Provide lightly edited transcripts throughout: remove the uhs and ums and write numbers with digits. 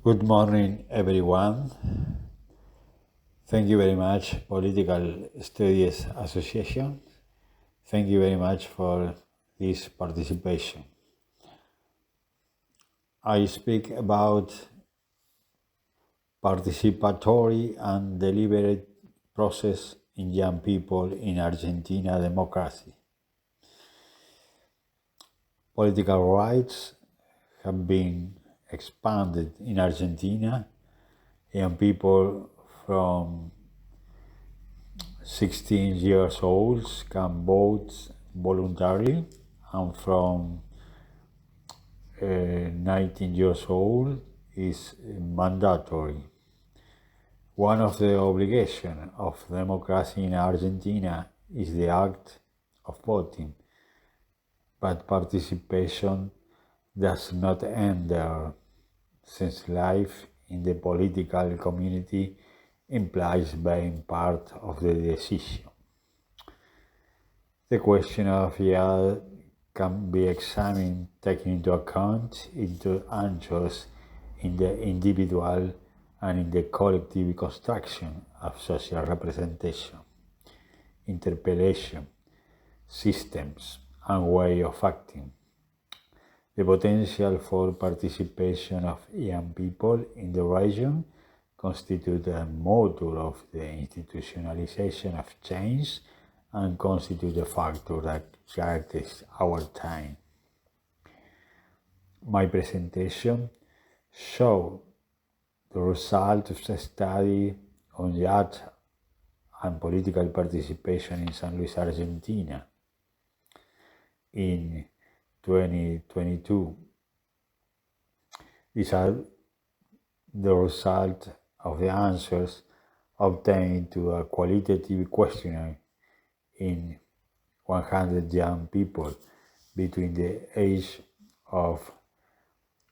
Good morning, everyone. Thank you very much, Political Studies Association. Thank you very much for this participation. I speak about participatory and deliberate process in young people in Argentina democracy. Political rights have been expanded in Argentina. Young people from 16 years old can vote voluntarily, and from 19 years old is mandatory. One of the obligations of democracy in Argentina is the act of voting, but participation does not end there, since life in the political community implies being part of the decision. The question of yeah can be examined taking into account into answers in the individual and in the collective construction of social representation, interpellation, systems, and way of acting. The potential for participation of young people in the region constitute a motor of the institutionalization of change and constitute a factor that characterizes our time. My presentation shows the result of the study on youth and political participation in San Luis, Argentina in 2022. These are the result of the answers obtained to a qualitative questionnaire in 100 young people between the age of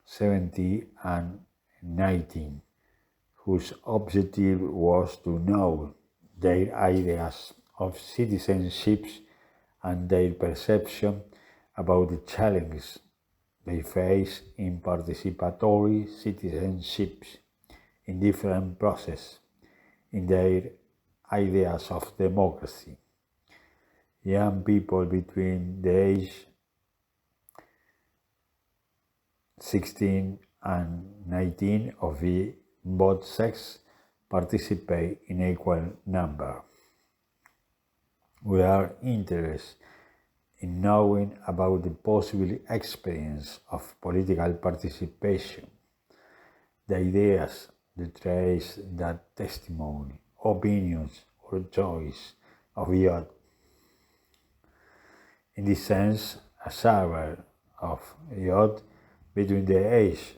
70 and 19, whose objective was to know their ideas of citizenship and their perception about the challenges they face in participatory citizenships in different processes in their ideas of democracy. Young people between the age 16 and 19 of both sexes participate in equal number. We are interested in knowing about the possible experience of political participation, the ideas, the traits, that testimony, opinions, or choice of youth. In this sense, a survey of youth between the age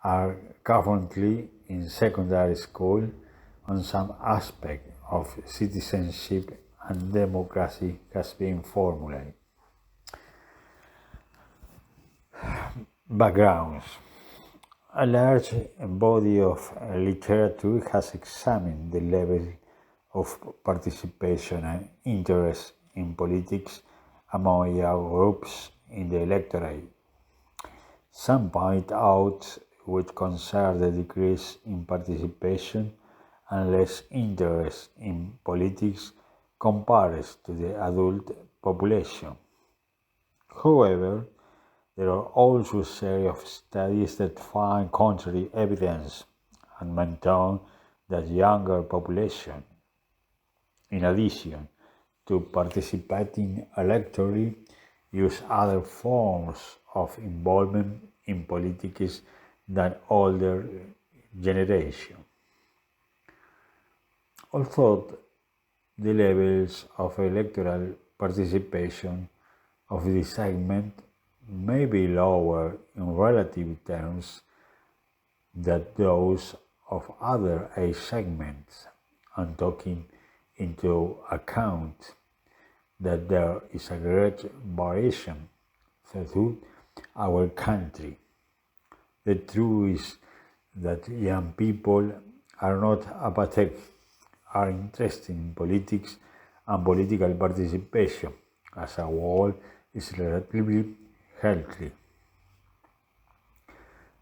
are currently in secondary school on some aspect of citizenship and democracy has been formulated. Backgrounds. A large body of literature has examined the level of participation and interest in politics among young groups in the electorate. Some point out with concern the decrease in participation and less interest in politics compared to the adult population. However, there are also a series of studies that find contrary evidence and maintain that younger population, in addition to participating electorally, use other forms of involvement in politics than older generation. Although the levels of electoral participation of this segment may be lower in relative terms than those of other age segments, and taking into account that there is a great variation throughout our country. The truth is that young people are not apathetic, are interested in politics and political participation as a whole is relatively healthy.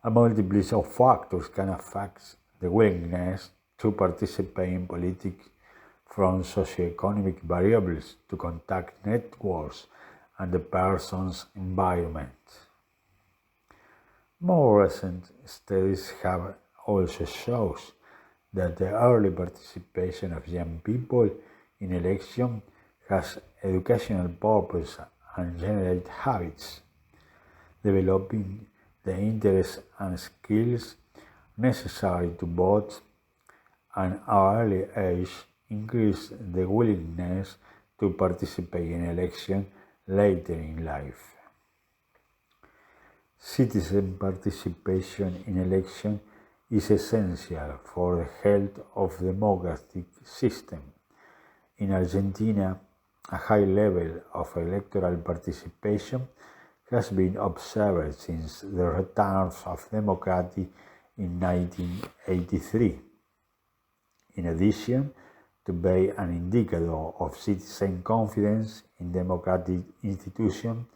A multiplicity of factors can affect the willingness to participate in politics, from socioeconomic variables to contact networks and the person's environment. More recent studies have also shown that the early participation of young people in elections has educational purpose and generate habits, developing the interests and skills necessary to vote at an early age increase the willingness to participate in elections later in life. Citizen participation in elections is essential for the health of the democratic system. In Argentina, a high level of electoral participation has been observed since the return of democracy in 1983. In addition to being an indicator of citizen confidence in democratic institutions,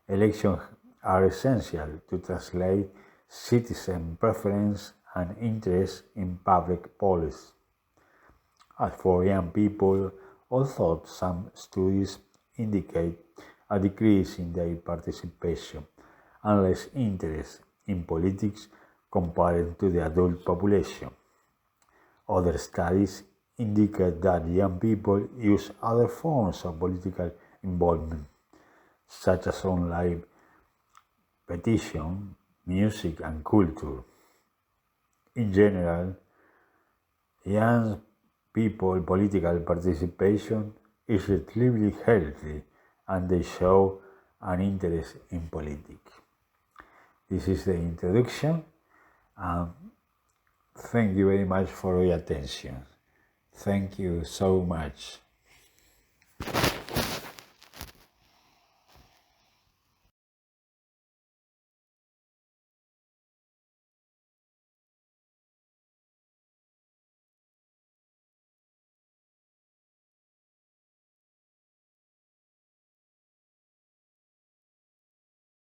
elections are essential to translate citizen preference and interest in public policy. As for young people, although some studies indicate a decrease in their participation and less interest in politics compared to the adult population, other studies indicate that young people use other forms of political involvement, such as online petition, music, and culture. In general, young people political participation is relatively healthy and they show an interest in politics. This is the introduction. Thank you very much for your attention. Thank you so much.